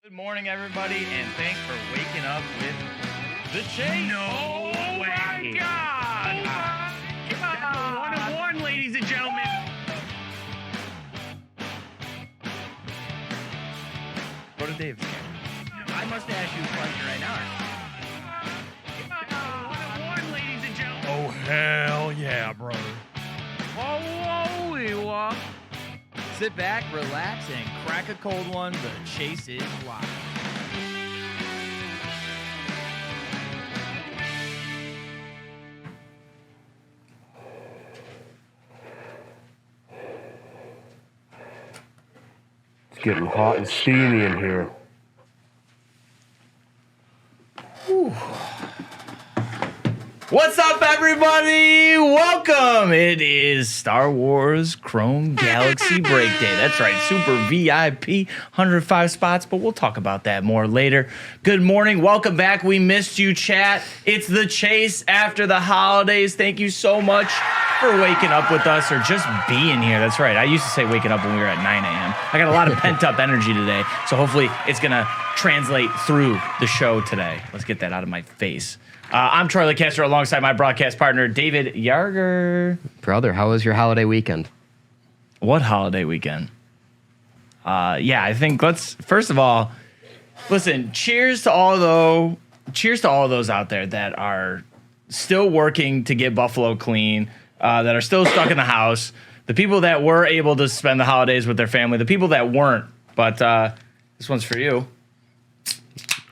Good morning, everybody, and thanks for waking up with the Chase. No way. My God. Oh my God. 1 of 1, ladies and gentlemen. Go to Dave's. I must ask you a question right now. 1 of 1, ladies and gentlemen. Oh, hell yeah, brother. Oh, sit back, relax, and crack a cold one. The Chase is live. It's getting hot and steamy in here. What's up, everybody? Welcome. It is Star Wars Chrome Galaxy Break Day. That's right, super VIP, 105 spots, but we'll talk about that more later. Good morning. Welcome back. We missed you, chat. It's the Chase after the holidays. Thank you so much for waking up with us or just being here. That's right. I used to say waking up when we were at 9 a.m. I got a lot of pent-up energy today, so hopefully it's going to translate through the show today. Let's get that out of my face. I'm Charlie Kester alongside my broadcast partner, David Yarger. Brother, how was your holiday weekend? What holiday weekend? I think first of all, listen, cheers to all those out there that are still working to get Buffalo clean, that are still stuck in the house, the people that were able to spend the holidays with their family, the people that weren't, but this one's for you.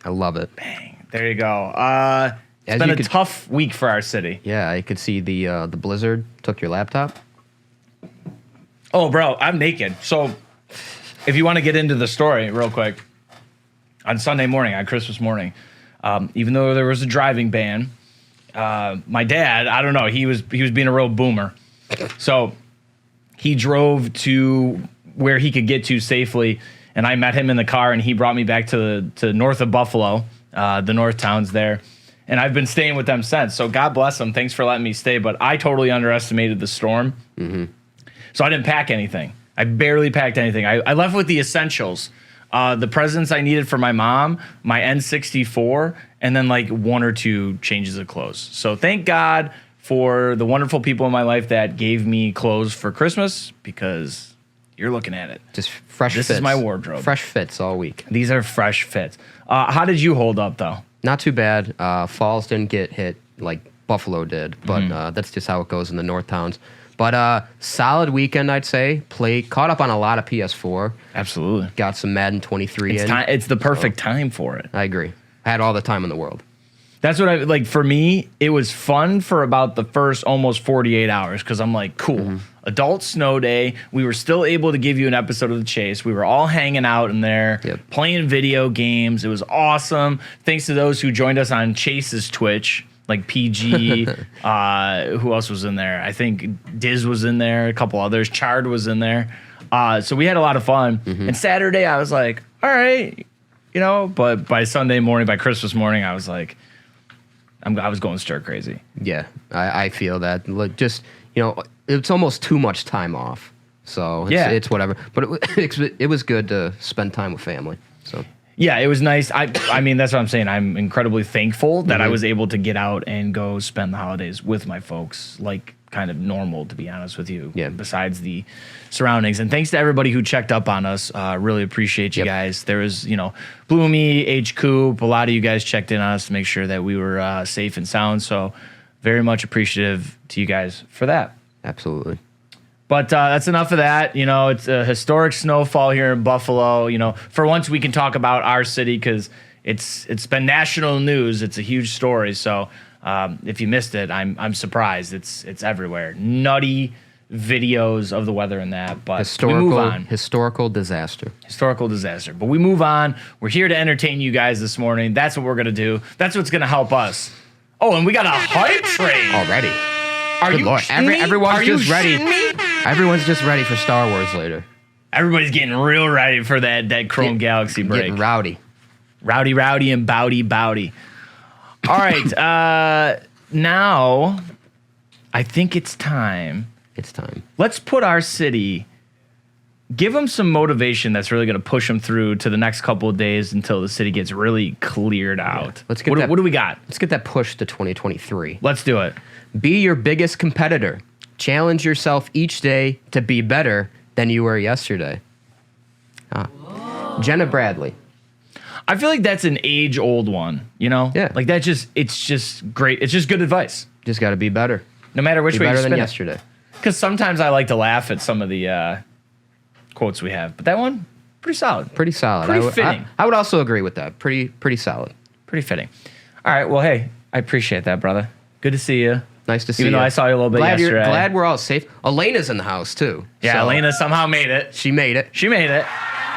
I love it. Bang. There you go. It's been a tough week for our city. Yeah, I could see the blizzard took your laptop. Oh, bro, I'm naked. So if you want to get into the story real quick, on Sunday morning, on Christmas morning, even though there was a driving ban, my dad, I don't know, he was being a real boomer. So he drove to where he could get to safely, and I met him in the car, and he brought me back to north of Buffalo, the north towns there. And I've been staying with them since. So God bless them. Thanks for letting me stay. But I totally underestimated the storm. Mm-hmm. So I didn't pack anything. I barely packed anything. I left with the essentials. The presents I needed for my mom, my N64, and then like 1 or 2 changes of clothes. So thank God for the wonderful people in my life that gave me clothes for Christmas, because you're looking at it. Just fresh fits. This is my wardrobe. Fresh fits all week. These are fresh fits. How did you hold up, though? Not too bad. Falls didn't get hit like Buffalo did, but that's just how it goes in the north towns. But solid weekend, I'd say. Caught up on a lot of PS4. Absolutely. Got some Madden 23 in. It's the perfect time for it. I agree. I had all the time in the world. That's what I like. For me, it was fun for about the first almost 48 hours because I'm like, cool. Adult snow day. We were still able to give you an episode of The Chase. We were all hanging out in there, playing video games. It was awesome. Thanks to those who joined us on Chase's Twitch, like PG. Who else was in there? I think Diz was in there. A couple others. Chard was in there. So we had a lot of fun. And Saturday, I was like, all right, But by Sunday morning, by Christmas morning, I was like, I was going stir crazy. Yeah, I feel that. Like, just, it's almost too much time off. So it's whatever. But it was good to spend time with family. So yeah, it was nice. I mean, that's what I'm saying. I'm incredibly thankful that I was able to get out and go spend the holidays with my folks, like kind of normal, to be honest with you. Yeah. Besides the surroundings. And thanks to everybody who checked up on us. Really appreciate you guys. There was, Bloomy, H. Coop, a lot of you guys checked in on us to make sure that we were safe and sound. So very much appreciative to you guys for that. Absolutely. But that's enough of that. It's a historic snowfall here in Buffalo. For once we can talk about our city because it's been national news. It's a huge story. So if you missed it, I'm surprised. It's everywhere. Nutty videos of the weather and that. But we move on. Historical disaster. Historical disaster. But we move on. We're here to entertain you guys this morning. That's what we're going to do. That's what's going to help us. Oh, and we got a hype train Already. Are Good you Lord. Everyone's just ready. Me? Everyone's just ready for Star Wars later. Everybody's getting real ready for that Chrome Galaxy break. Getting rowdy. Rowdy and bowdy. All right. Now, I think it's time. It's time. Let's put our city give them some motivation that's really going to push them through to the next couple of days until the city gets really cleared out. Let's get what do we got? Let's get that push to 2023. Let's do it. Be your biggest competitor. Challenge yourself each day to be better than you were yesterday. Jenna Bradley. I feel like that's an age-old one, you know? Yeah. Like it's just great. It's just good advice. Just got to be better. No matter which Be way you better spin than it. yesterday. Because sometimes I like to laugh at some of the quotes we have. But that one, pretty solid. Pretty solid. Pretty fitting. I would also agree with that. Pretty solid. Pretty fitting. All right. Well, hey, I appreciate that, brother. Good to see you. Nice to see you. Even though I saw you a little bit yesterday. Glad we're all safe. Elena's in the house, too. Yeah, So, Elena somehow made it. She made it. She made it.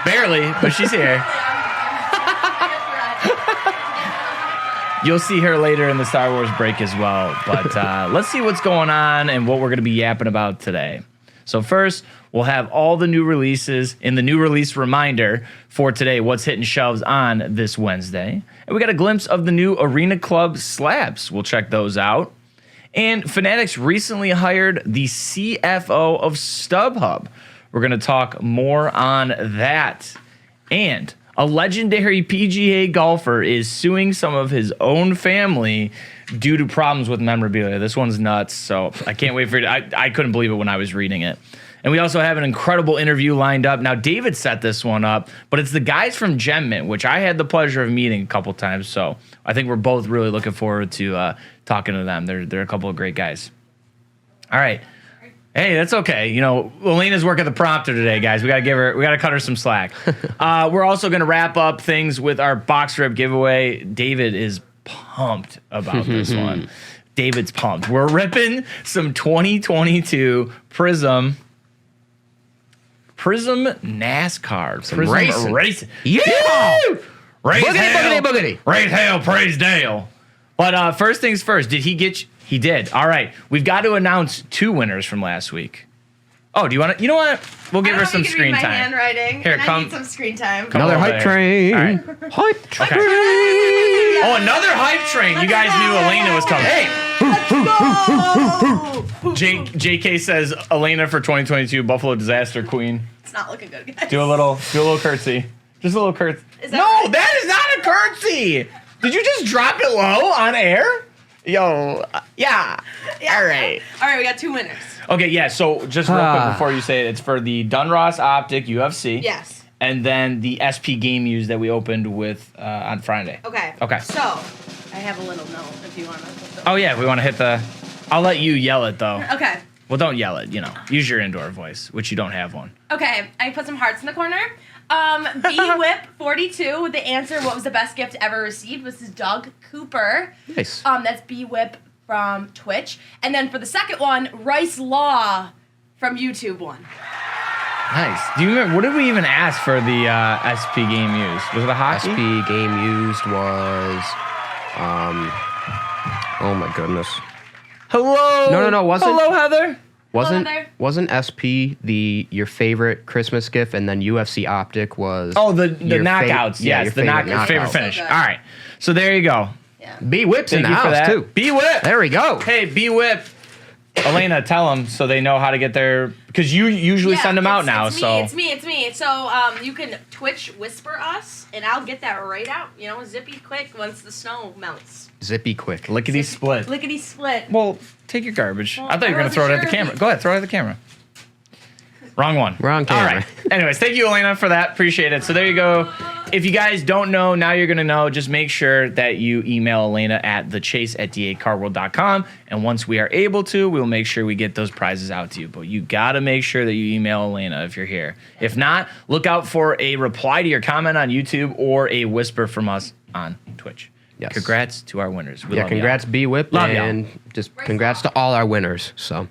Barely, but she's here. You'll see her later in the Star Wars break as well. But let's see what's going on and what we're going to be yapping about today. So first, we'll have all the new releases in the new release reminder for today, what's hitting shelves on this Wednesday. And we got a glimpse of the new Arena Club slabs. We'll check those out. And Fanatics recently hired the CFO of StubHub. We're going to talk more on that. And a legendary PGA golfer is suing some of his own family due to problems with memorabilia. This one's nuts, so I can't wait for it. I couldn't believe it when I was reading it. And we also have an incredible interview lined up. Now, David set this one up, but it's the guys from GEMINT, which I had the pleasure of meeting a couple times. So I think we're both really looking forward to talking to them. They're a couple of great guys. All right. Hey, that's okay. You know, Elena's working the prompter today, guys. We gotta cut her some slack. We're also gonna wrap up things with our box rip giveaway. David is pumped about this one. David's pumped. We're ripping some 2022 Prizm NASCAR. Prizm Racing. Yeah! Raise Boogity, hell. boogity, boogity. Raise hell, praise Dale. But first things first, did he get you? He did. All right. We've got to announce 2 winners from last week. Oh, do you want to? You know what? We'll give her some screen my time. handwriting. Here, and come. I need some screen time. Come Another over hype there. train. All right. Hype train. Oh, another hype train. You guys knew Elena was coming. Hey. JK says Elena for 2022 Buffalo Disaster Queen. It's not looking good, guys. Do a little curtsy. Just a little curtsy. Is that No, right? that is not a curtsy. Did you just drop it low on air? Yo, yeah. All right. All right, we got 2 winners. Okay, yeah, so just real quick before you say it, it's for the Dunross Optic UFC. Yes. And then the SP Game Use that we opened with on Friday. Okay. Okay. So, I have a little note if you want to. Oh, yeah, we want to hit the... I'll let you yell it, though. Okay. Well, don't yell it, you know. Use your indoor voice, which you don't have one. Okay, I put some hearts in the corner. B-Whip42 with the answer, what was the best gift ever received, was Doug Cooper. Nice. That's B-Whip from Twitch. And then for the second one, Rice Law from YouTube one. Nice. Do you remember, what did we even ask for the SP Game Use? Was it a hockey? SP game used was, oh my goodness. Hello. No, wasn't. Hello, Heather. Wasn't SP your favorite Christmas gift, and then UFC Optic was Oh, the your knockouts. your Yes, the favorite knockout. finish. So All good. right. So there you go. Yeah. B Whip's in Thank the you for house that. too. B Whip. There we go. Hey, B Whip. Elena, tell them so they know how to get their, because you usually send them out now. It's me. So you can Twitch whisper us, and I'll get that right out. You know, zippy quick once the snow melts. Zippy quick. Lickety split. Lickety split. Well, take your garbage. Well, I thought you were I going to throw it at the wasn't sure camera. if Go ahead, throw it at the camera. Wrong one. Wrong camera. All right. Anyways, thank you, Elena, for that. Appreciate it. So there you go. If you guys don't know, now you're going to know. Just make sure that you email Elena at thechase@da8carworld.com. And once we are able to, we'll make sure we get those prizes out to you. But you got to make sure that you email Elena if you're here. If not, look out for a reply to your comment on YouTube or a whisper from us on Twitch. Yes. Congrats to our winners. We love Congrats, B Whip, Love y'all. and just congrats to all our winners. So.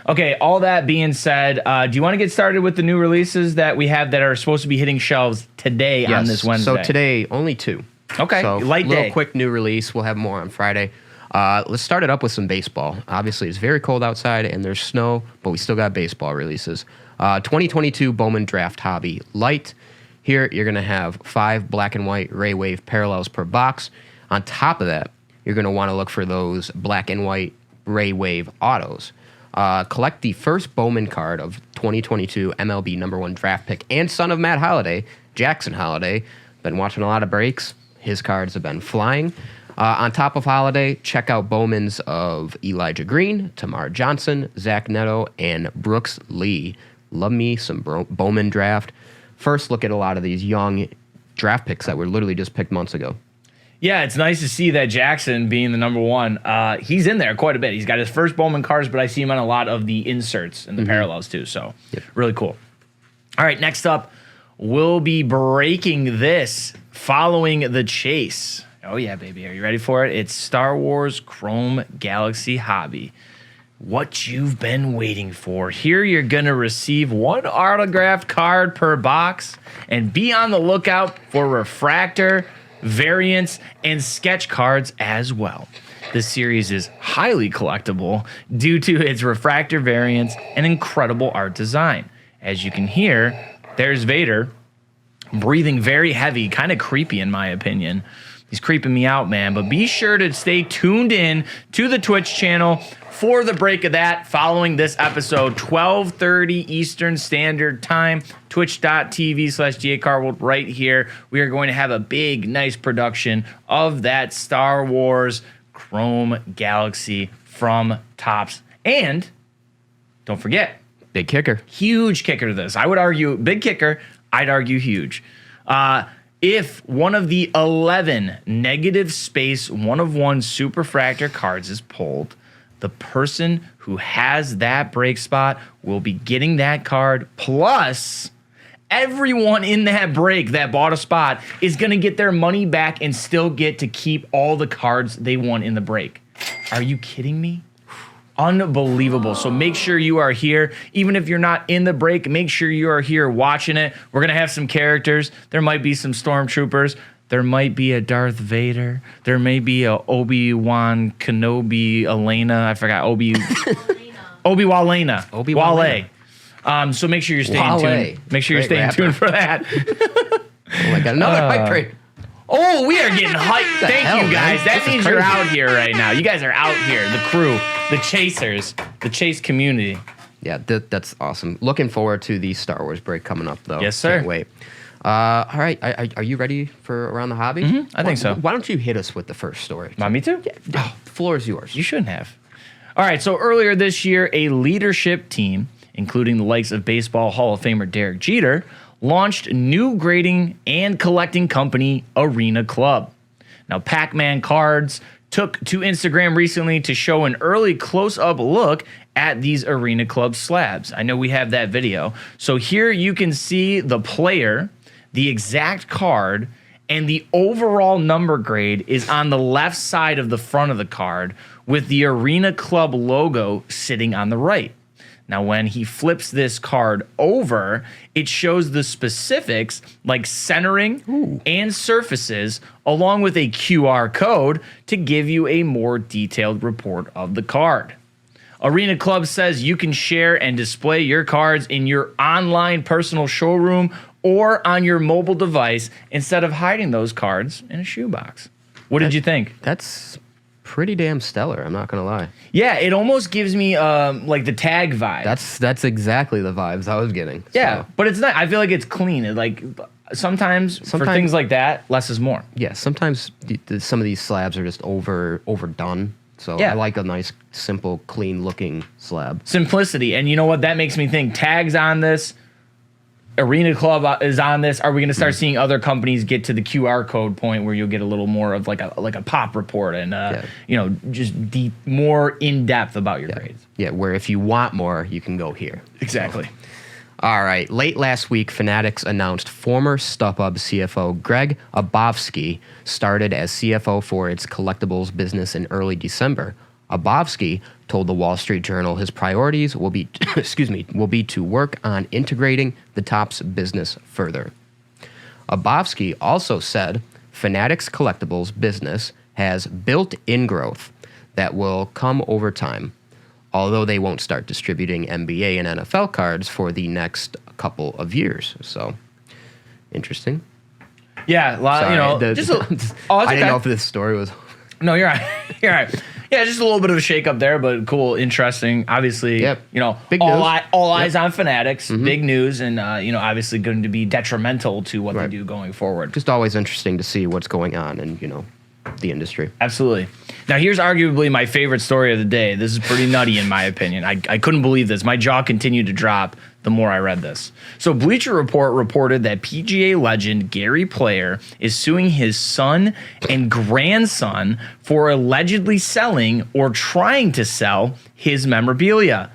Okay, all that being said, do you want to get started with the new releases that we have that are supposed to be hitting shelves today on this Wednesday? So today, only 2. Okay, so light little day. quick new release. We'll have more on Friday. Let's start it up with some baseball. Obviously, it's very cold outside and there's snow, but we still got baseball releases. 2022 Bowman Draft Hobby Light. Here, you're going to have 5 black and white Ray Wave parallels per box. On top of that, you're going to want to look for those black and white Ray Wave autos. Collect the first Bowman card of 2022 MLB #1 draft pick and son of Matt Holliday, Jackson Holliday. Been watching a lot of breaks. His cards have been flying. On top of Holliday, check out Bowman's of Elijah Green, Tamar Johnson, Zach Neto, and Brooks Lee. Love me some Bowman draft. First, look at a lot of these young draft picks that were literally just picked months ago. Yeah, it's nice to see that Jackson being the #1. He's in there quite a bit. He's got his first Bowman cards, but I see him on a lot of the inserts and the parallels too. So really cool. All right, next up, we'll be breaking this following the chase. Oh yeah, baby. Are you ready for it? It's Star Wars Chrome Galaxy Hobby. What you've been waiting for. Here you're going to receive 1 autographed card per box, and be on the lookout for refractor, variants, and sketch cards as well. This series is highly collectible due to its refractor variants and incredible art design. As you can hear, there's Vader breathing very heavy, kind of creepy in my opinion. He's creeping me out, man. But be sure to stay tuned in to the Twitch channel for the break of that following this episode, 12:30 Eastern Standard Time, twitch.tv/GACarWorld right here. We are going to have a big, nice production of that Star Wars Chrome Galaxy from Topps. And don't forget, Big kicker. huge kicker to this. I would argue big kicker. I'd argue huge. If one of the 11 negative space 1/1 superfractor cards is pulled, the person who has that break spot will be getting that card. Plus, everyone in that break that bought a spot is going to get their money back and still get to keep all the cards they won in the break. Are you kidding me? Unbelievable. So make sure you are here. Even if you're not in the break, make sure you are here watching it. We're going to have some characters. There might be some stormtroopers. There might be a Darth Vader. There may be a Obi-Wan Kenobi Elena. I forgot. Obi-Walena. Obi-Walena. So make sure you're staying tuned. Make sure you're staying tuned for that. Oh my God, another hype train. Oh, we are getting hyped. Thank hell, you, guys. man? That This is means you're crazy. out here right now. You guys are out here. The crew, the chasers, the chase community. Yeah, that's awesome. Looking forward to the Star Wars break coming up, though. Yes, sir. Can't wait. All right, are you ready for Around the Hobby? I think so. Why don't you hit us with the first story? Want me to? Oh, the floor is yours. You shouldn't have. All right, so earlier this year, a leadership team, including the likes of Baseball Hall of Famer Derek Jeter, launched new grading and collecting company Arena Club. Now, Pac-Man Cards took to Instagram recently to show an early close-up look at these Arena Club slabs. I know we have that video. So here you can see the player, the exact card, and the overall number grade is on the left side of the front of the card with the Arena Club logo sitting on the right. Now, when he flips this card over, it shows the specifics like centering and surfaces, along with a QR code to give you a more detailed report of the card. Arena Club says you can share and display your cards in your online personal showroom or on your mobile device instead of hiding those cards in a shoebox. What did you think? That's pretty damn stellar, I'm not going to lie. Yeah, it almost gives me like the tag vibe. That's exactly the vibes I was getting. Yeah, So, but it's not. I feel like it's clean. It, like sometimes for things like that, less is more. yeah, sometimes some of these slabs are just overdone. So Yeah. I like a nice, simple, clean-looking slab. Simplicity, and you know what? That makes me think. Tags on this. Arena Club is on this. Are we going to start seeing other companies get to the QR code point where you'll get a little more of like a pop report and you know, just deep, more in depth about your grades? Yeah, where if you want more, you can go here. Exactly. All right. Late last week, Fanatics announced former StubHub CFO Greg Abovsky started as CFO for its collectibles business in early December. Abovsky told the Wall Street Journal his priorities will be, will be to work on integrating the Topps business further. Abovsky also said Fanatics Collectibles business has built-in growth that will come over time, although they won't start distributing NBA and NFL cards for the next couple of years. So, interesting. Yeah, you know, I didn't know if this story was. No, you're right. You're right. Yeah, just a little bit of a shakeup there, but cool, interesting. Obviously, Yep. Big news. all eyes on Fanatics. Big news, and obviously going to be detrimental to what they Right. do going forward. Just always interesting to see what's going on in, the industry. Absolutely. Now, here's arguably my favorite story of the day. This is pretty nutty in my opinion. I couldn't believe this. My jaw continued to drop the more I read this. So, Bleacher Report reported that PGA legend Gary Player is suing his son and grandson for allegedly selling or trying to sell his memorabilia.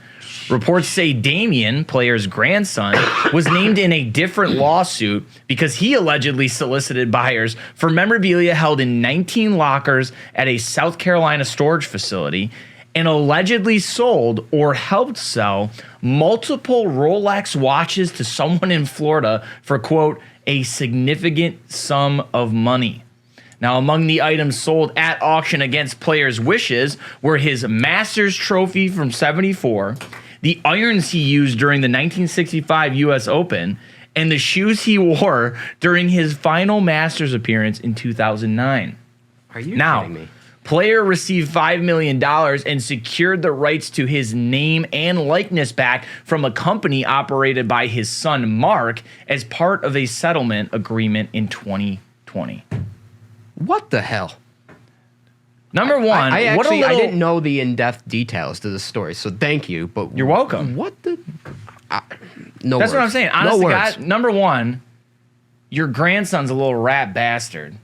Reports say Damien, Player's grandson, was named in a different lawsuit because he allegedly solicited buyers for memorabilia held in 19 lockers at a South Carolina storage facility and allegedly sold or helped sell multiple Rolex watches to someone in Florida for, quote, a significant sum of money. Now, among the items sold at auction against Player's wishes were his Masters trophy from '74, the irons he used during the 1965 U.S. Open, and the shoes he wore during his final Masters appearance in 2009. Are you Now, kidding me? Player received $5 million and secured the rights to his name and likeness back from a company operated by his son, Mark, as part of a settlement agreement in 2020. What the hell? Number one, I what a actually I little- didn't know the in-depth details to the story, so thank you. But You're welcome. What the? No. That's what I'm words. saying. No Honestly, words. God, number one, your grandson's a little rat bastard.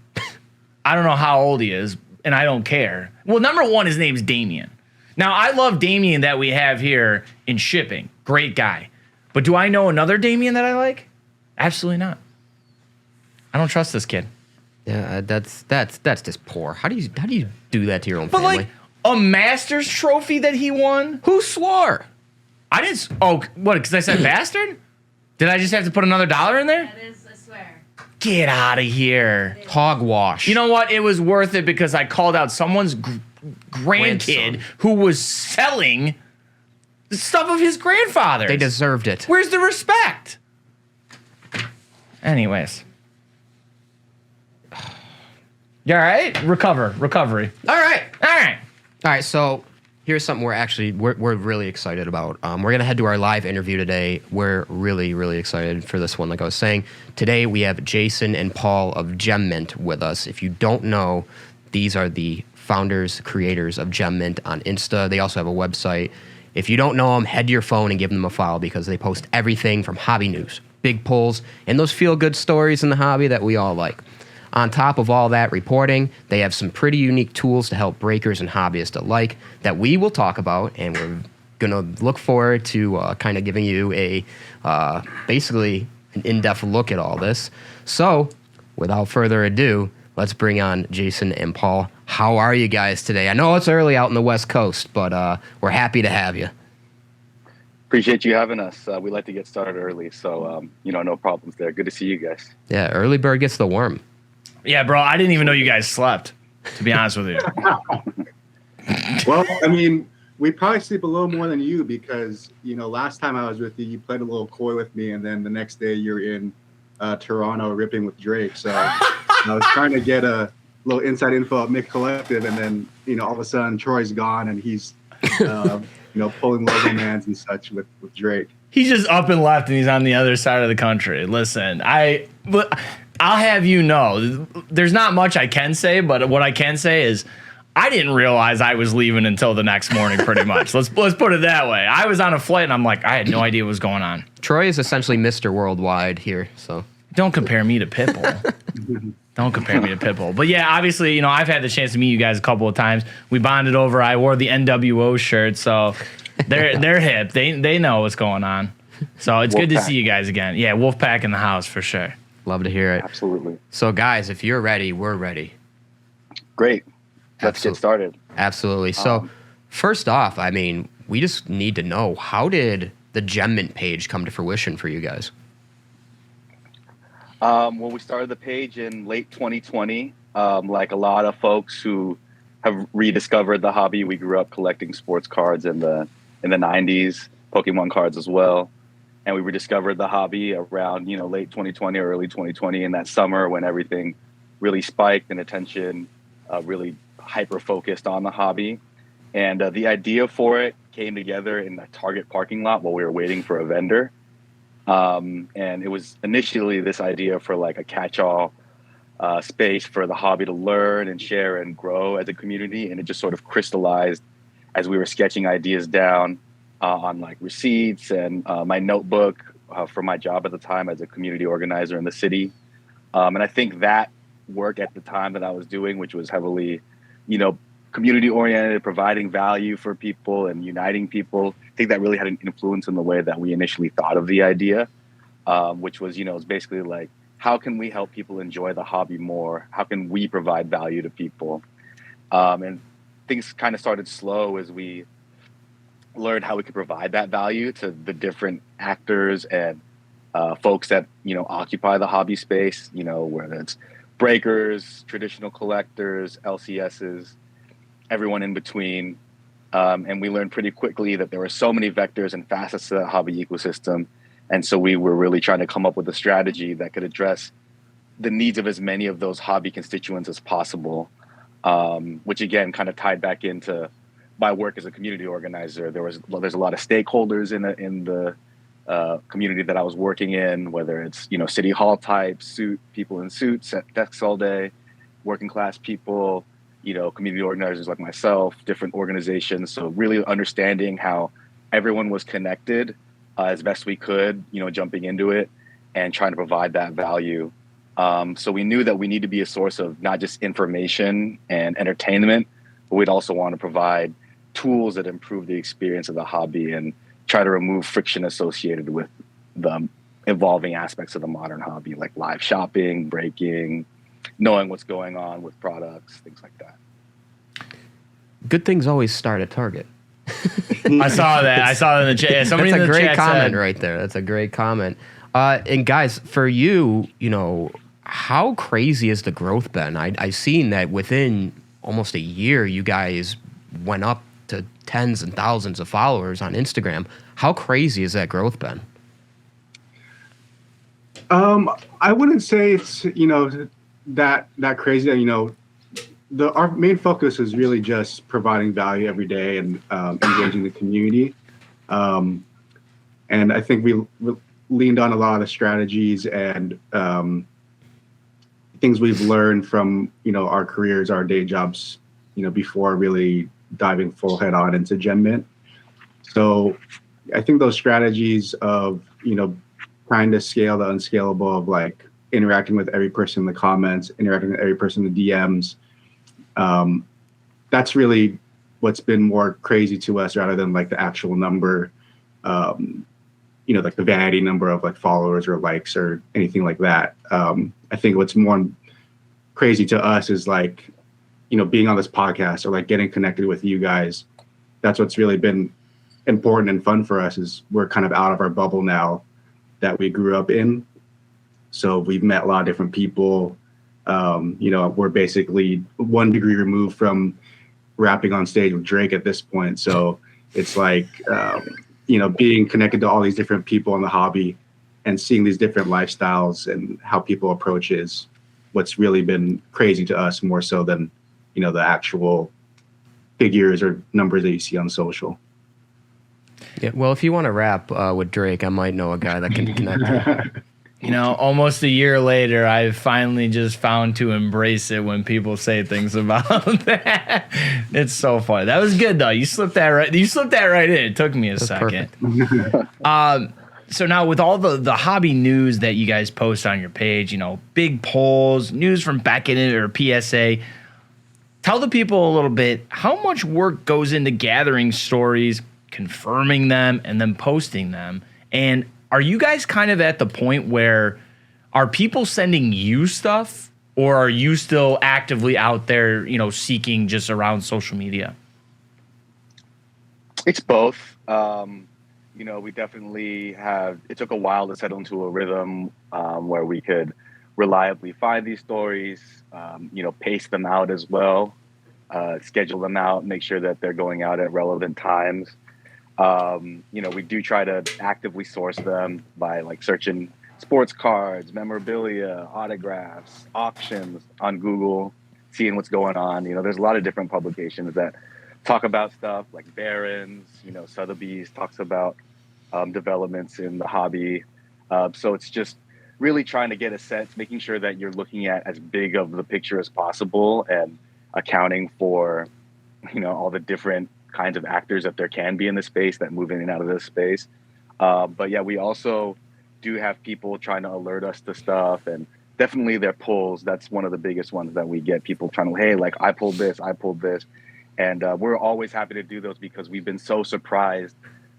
I don't know how old he is, and I don't care. Well, number one, his name's Damien. Now, I love Damien that we have here in shipping. Great guy. But do I know another Damien that I like? Absolutely not. I don't trust this kid. Yeah, that's just poor. How do you do that to your own But family? like a Masters trophy that he won? Who swore? I didn't. Oh, what? Because I said bastard? Did I just have to put another dollar in there? That is, I swear. Get out of here. Hogwash. You know what? It was worth it because I called out someone's grandkid Grandson. who was selling the stuff of his grandfather. They deserved it. Where's the respect? Anyways. You all right? Recovery. All right. All right. All right, so here's something we're really excited about. We're gonna head to our live interview today. We're really excited for this one. Like I was saying, today we have Jason and Paul of GEMINT with us. If you don't know, these are the founders, creators of GEMINT on Insta. They also have a website. If you don't know them, head to your phone and give them a follow because they post everything from hobby news, big pulls, and those feel-good stories in the hobby that we all like. On top of all that reporting, they have some pretty unique tools to help breakers and hobbyists alike that we will talk about, and we're going to look forward to kind of giving you a basically an in-depth look at all this. So, without further ado, let's bring on Jason and Paul. How are you guys today? I know it's early out in the West Coast, but we're happy to have you. Appreciate you having us. We like to get started early, so no problems there. Good to see you guys. Yeah, early bird gets the worm. Yeah, bro, I didn't even know you guys slept, to be honest with you. Well, I mean, we probably sleep a little more than you because, last time I was with you, you played a little coy with me, and then the next day you're in Toronto ripping with Drake. So I was trying to get a little inside info at Mick Collective, and then, all of a sudden Troy's gone and he's, pulling logo mans and such with Drake. He's just up and left, and he's on the other side of the country. Listen, I'll have you know, there's not much I can say, but what I can say is I didn't realize I was leaving until the next morning, pretty much. Let's put it that way. I was on a flight, and I'm like, I had no idea what was going on. Troy is essentially Mr. Worldwide here, so. Don't compare me to Pitbull. Don't compare me to Pitbull. But yeah, obviously, I've had the chance to meet you guys a couple of times. We bonded over. I wore the NWO shirt, so they're hip. They know what's going on. So it's good to see you guys again. Yeah, Wolfpack in the house for sure. Love to hear it. Absolutely. So, guys, if you're ready, we're ready. Great. Let's get started. Absolutely. So, first off, I mean, we just need to know, how did the GEMINT page come to fruition for you guys? Well, we started the page in late 2020. Like a lot of folks who have rediscovered the hobby, we grew up collecting sports cards in the 90s, Pokemon cards as well. And we rediscovered the hobby around, late 2020 or early 2020 in that summer when everything really spiked and attention really hyper-focused on the hobby. And the idea for it came together in the Target parking lot while we were waiting for a vendor. And it was initially this idea for like a catch-all space for the hobby to learn and share and grow as a community. And it just sort of crystallized as we were sketching ideas down on like receipts and my notebook for my job at the time as a community organizer in the city. And I think that work at the time that I was doing, which was heavily, community oriented, providing value for people and uniting people, I think that really had an influence in the way that we initially thought of the idea, which was, it's basically like, how can we help people enjoy the hobby more? How can we provide value to people? And things kind of started slow as we learned how we could provide that value to the different actors and folks that, occupy the hobby space, whether it's breakers, traditional collectors, LCSs, everyone in between. And we learned pretty quickly that there were so many vectors and facets to the hobby ecosystem. And so we were really trying to come up with a strategy that could address the needs of as many of those hobby constituents as possible, which again kind of tied back into my work as a community organizer. There's a lot of stakeholders in the community that I was working in, whether it's city hall types, people in suits at desks all day, working class people, community organizers like myself, different organizations. So really understanding how everyone was connected as best we could, jumping into it and trying to provide that value. So we knew that we need to be a source of not just information and entertainment, but we'd also want to provide tools that improve the experience of the hobby and try to remove friction associated with the evolving aspects of the modern hobby, like live shopping, breaking, knowing what's going on with products, things like that. Good things always start at Target. I saw that in the chat. Somebody That's in a the great chat comment said, right there. That's a great comment. And guys, for you, how crazy has the growth been? I've seen that within almost a year, you guys went up to tens and thousands of followers on Instagram. How crazy has that growth been? I wouldn't say it's that crazy. Our main focus is really just providing value every day and engaging the community. And I think we leaned on a lot of the strategies and things we've learned from our careers, our day jobs, before really diving full head on into GEMINT. So I think those strategies of trying to scale the unscalable, of like interacting with every person in the comments, interacting with every person in the DMs, that's really what's been more crazy to us rather than like the actual number, like the vanity number of like followers or likes or anything like that. I think what's more crazy to us is like, being on this podcast or like getting connected with you guys. That's what's really been important and fun for us, is we're kind of out of our bubble now that we grew up in. So we've met a lot of different people. We're basically 1 degree removed from rapping on stage with Drake at this point. So it's like, being connected to all these different people in the hobby and seeing these different lifestyles and how people approach is what's really been crazy to us, more so than, the actual figures or numbers that you see on social. Yeah, well, if you want to rap with Drake, I might know a guy that can connect you. Almost a year later, I've finally just found to embrace it when people say things about that. It's so funny. That was good though. You slipped that right in. It took me a second. So now with all the hobby news that you guys post on your page, big polls, news from Beckett or PSA, tell the people a little bit how much work goes into gathering stories, confirming them, and then posting them. And are you guys kind of at the point where are people sending you stuff, or are you still actively out there, seeking just around social media? It's both. We definitely it took a while to settle into a rhythm where we could reliably find these stories, pace them out as well, schedule them out, make sure that they're going out at relevant times. We do try to actively source them by like searching sports cards, memorabilia, autographs, auctions on Google, seeing what's going on. There's a lot of different publications that talk about stuff like Barron's, Sotheby's talks about developments in the hobby. So it's just really trying to get a sense, making sure that you're looking at as big of the picture as possible and accounting for, all the different kinds of actors that there can be in the space that move in and out of this space. But yeah, we also do have people trying to alert us to stuff, and definitely their pulls. That's one of the biggest ones that we get, people trying to, hey, like I pulled this. And we're always happy to do those because we've been so surprised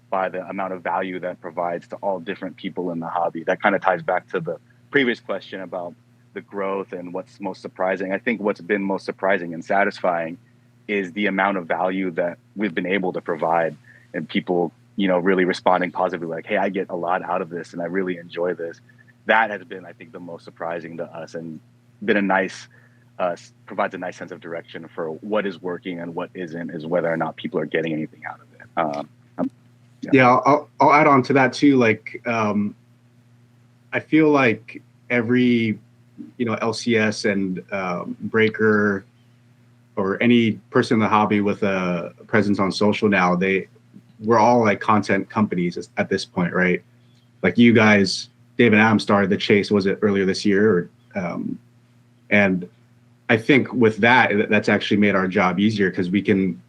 by the amount of value that provides to all different people in the hobby. That kind of ties back to the previous question about the growth and what's most surprising. I think what's been most surprising and satisfying is the amount of value that we've been able to provide, and people, really responding positively, like, hey, I get a lot out of this and I really enjoy this. That has been, I think, the most surprising to us, and been a nice, provides a nice sense of direction for what is working and what isn't, is whether or not people are getting anything out of it. Yeah, I'll add on to that too. Like, I feel like every, LCS and breaker or any person in the hobby with a presence on social now, we're all like content companies at this point, right? Like you guys, Dave and Adam started the Chase, was it earlier this year? And I think with that's actually made our job easier because we can,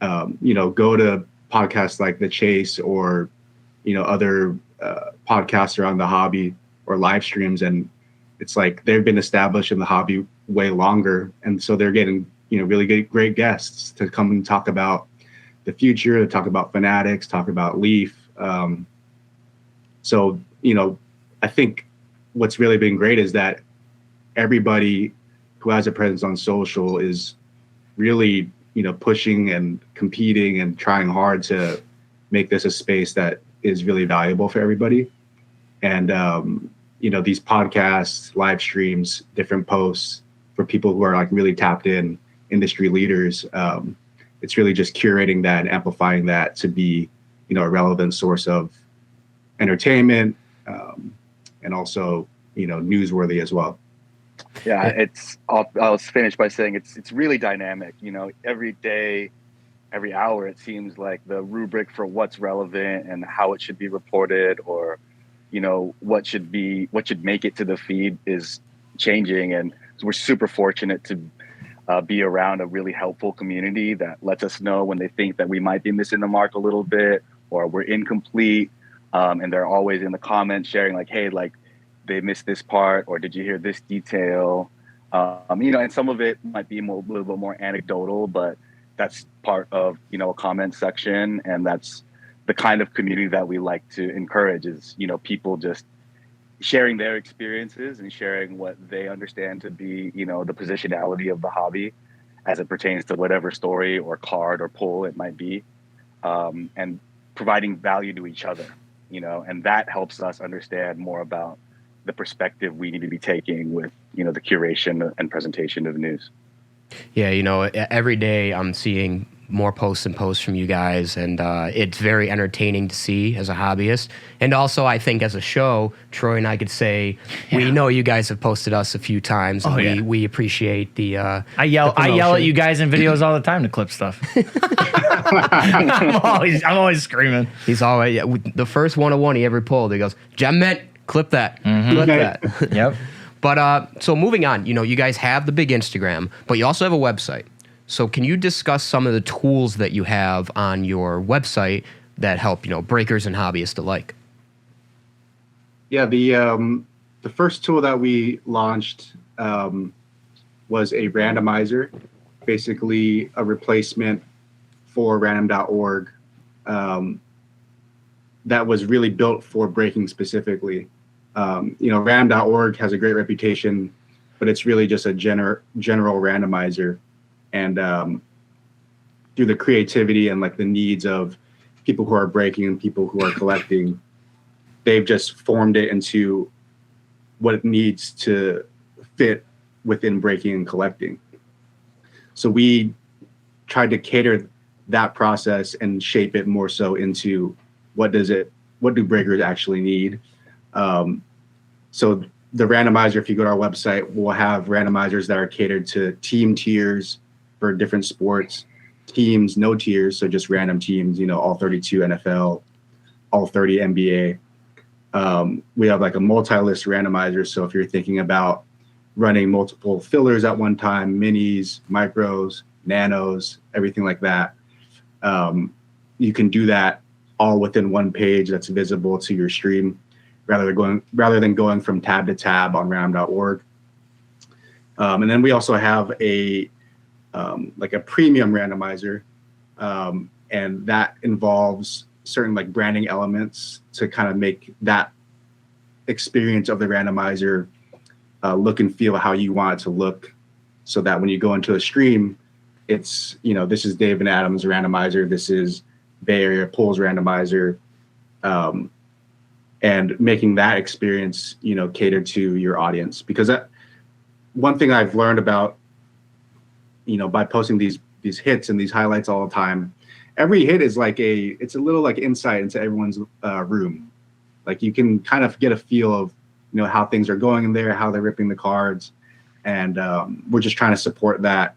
go to podcasts like the Chase or, other podcasts around the hobby or live streams. And it's like they've been established in the hobby way longer. And so they're getting, really great guests to come and talk about the future, to talk about Fanatics, talk about Leaf. So, I think what's really been great is that everybody who has a presence on social is really, pushing and competing and trying hard to make this a space that is really valuable for everybody. And, these podcasts, live streams, different posts for people who are like really tapped in, industry leaders. It's really just curating that and amplifying that to be, a relevant source of entertainment, and also, newsworthy as well. Yeah, I'll finish by saying it's really dynamic. Every day, every hour, it seems like the rubric for what's relevant and how it should be reported, or what should make it to the feed is changing. And we're super fortunate to be around a really helpful community that lets us know when they think that we might be missing the mark a little bit or we're incomplete. And they're always in the comments sharing like, hey, like they missed this part, or did you hear this detail? And some of it might be a little bit more anecdotal, but that's part of, a comment section. And that's the kind of community that we like to encourage is, people just sharing their experiences and sharing what they understand to be, the positionality of the hobby as it pertains to whatever story or card or pull it might be, and providing value to each other, and that helps us understand more about the perspective we need to be taking with, the curation and presentation of news. Yeah, every day I'm seeing more posts and posts from you guys, and it's very entertaining to see as a hobbyist. And also, I think as a show, Troy and I could say, we know you guys have posted us a few times, and we appreciate the I yell at you guys in videos all the time to clip stuff. I'm always screaming. He's always, the first 101 he ever pulled, he goes, GEMINT, clip that. Clip that. Yep. But so moving on, you guys have the big Instagram, but you also have a website. So can you discuss some of the tools that you have on your website that help, breakers and hobbyists alike? Yeah, the first tool that we launched was a randomizer, basically a replacement for random.org that was really built for breaking specifically. Random.org has a great reputation, but it's really just a general randomizer. And through the creativity and like the needs of people who are breaking and people who are collecting, they've just formed it into what it needs to fit within breaking and collecting. So we tried to cater that process and shape it more so into what do breakers actually need. So the randomizer, if you go to our website, we'll have randomizers that are catered to team tiers for different sports. teams, no tiers, so just random teams, all 32 NFL, all 30 NBA. We have like a multi-list randomizer. So if you're thinking about running multiple fillers at one time, minis, micros, nanos, everything like that, you can do that all within one page that's visible to your stream rather than going from tab to tab on random.org. And then we also have a premium randomizer, and that involves certain like branding elements to kind of make that experience of the randomizer look and feel how you want it to look, so that when you go into a stream, it's, this is Dave and Adam's randomizer, this is Bay Area Pools randomizer, and making that experience, cater to your audience. Because one thing I've learned about, by posting these hits and these highlights all the time, every hit is it's a little like insight into everyone's room. Like you can kind of get a feel of, how things are going in there, how they're ripping the cards. And we're just trying to support that,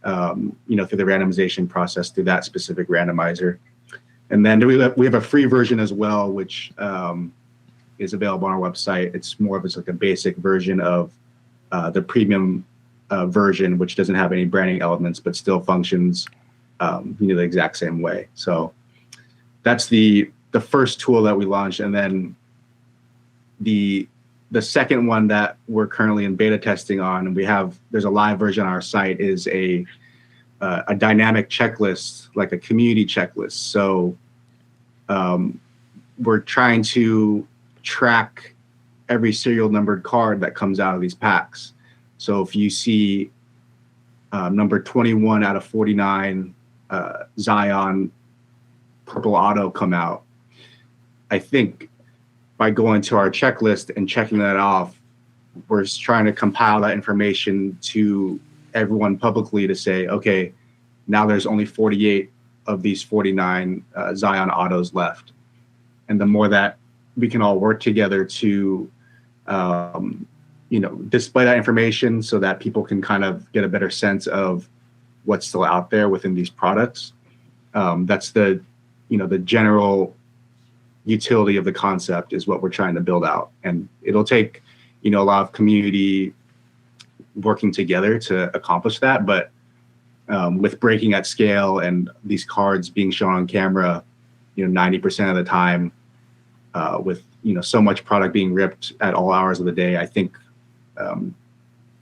through the randomization process, through that specific randomizer. And then we have a free version as well, which is available on our website. It's more of like a basic version of the premium version, which doesn't have any branding elements, but still functions, the exact same way. So that's the first tool that we launched. And then the second one that we're currently in beta testing on, and there's a live version on our site, is a dynamic checklist, like a community checklist. So we're trying to track every serial numbered card that comes out of these packs. So if you see number 21 out of 49 Zion purple auto come out, I think by going to our checklist and checking that off, we're trying to compile that information to everyone publicly to say, okay, now there's only 48 of these 49 Zion autos left. And the more that we can all work together to, display that information so that people can kind of get a better sense of what's still out there within these products. That's the general utility of the concept, is what we're trying to build out. And it'll take, a lot of community working together to accomplish that. But with breaking at scale and these cards being shown on camera, 90% of the time, with, so much product being ripped at all hours of the day, I think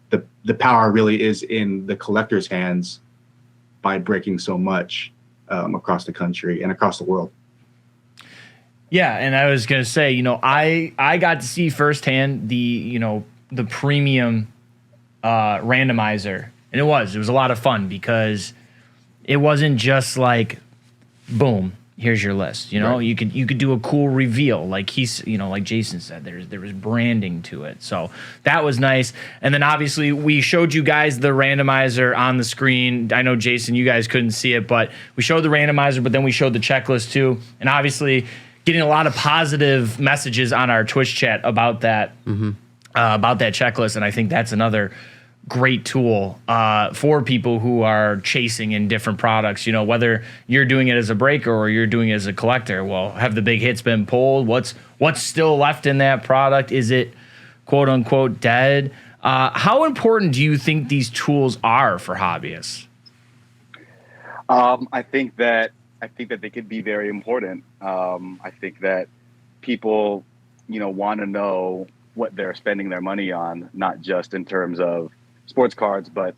the power really is in the collector's hands by breaking so much across the country and across the world. Yeah, and I was gonna say, I got to see firsthand the premium randomizer, and it was a lot of fun because it wasn't just like, boom, here's your list. Right. You could do a cool reveal, like like Jason said, there was branding to it, so that was nice. And then obviously we showed you guys the randomizer on the screen. I know, Jason, you guys couldn't see it, but we showed the randomizer, but then we showed the checklist too, and obviously getting a lot of positive messages on our Twitch chat about that, about that checklist. And I think that's another great tool for people who are chasing in different products. Whether you're doing it as a breaker or you're doing it as a collector. Well, have the big hits been pulled? What's still left in that product? Is it quote unquote dead? How important do you think these tools are for hobbyists? I think that they could be very important. I think that people, want to know what they're spending their money on, not just in terms of sports cards, but,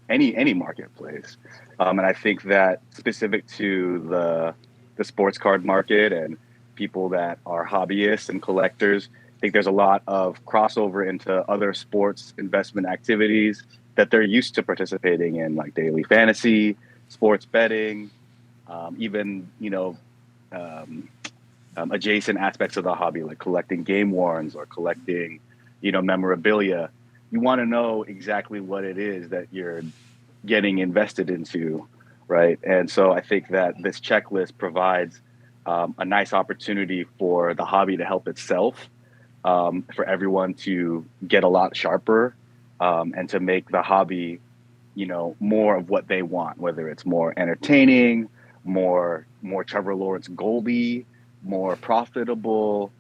any marketplace. And I think that specific to the sports card market and people that are hobbyists and collectors, I think there's a lot of crossover into other sports investment activities that they're used to participating in, like daily fantasy, sports betting, even, adjacent aspects of the hobby, like collecting game warrants or collecting, memorabilia. You want to know exactly what it is that you're getting invested into, right? And so I think that this checklist provides a nice opportunity for the hobby to help itself, for everyone to get a lot sharper, and to make the hobby more of what they want, whether it's more entertaining, more Trevor Lawrence Goldie, more profitable,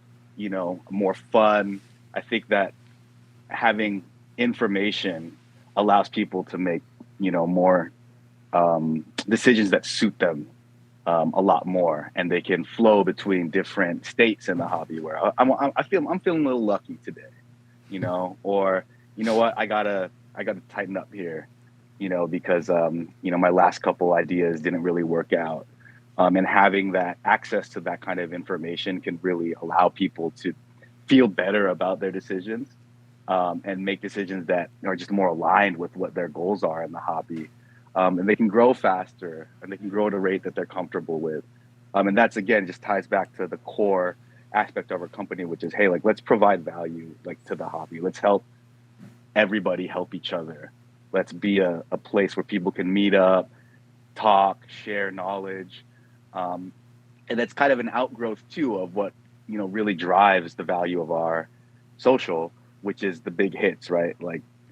more fun. I think that having information allows people to make, more decisions that suit them a lot more, and they can flow between different states in the hobby. Where I'm feeling a little lucky today, or what, I gotta tighten up here, because my last couple ideas didn't really work out. And having that access to that kind of information can really allow people to feel better about their decisions, and make decisions that are just more aligned with what their goals are in the hobby. And they can grow faster, and they can grow at a rate that they're comfortable with. And that's, again, just ties back to the core aspect of our company, which is, hey, let's provide value to the hobby. Let's help everybody help each other. Let's be a place where people can meet up, talk, share knowledge. And that's kind of an outgrowth too of what, really drives the value of our social, which is the big hits, right?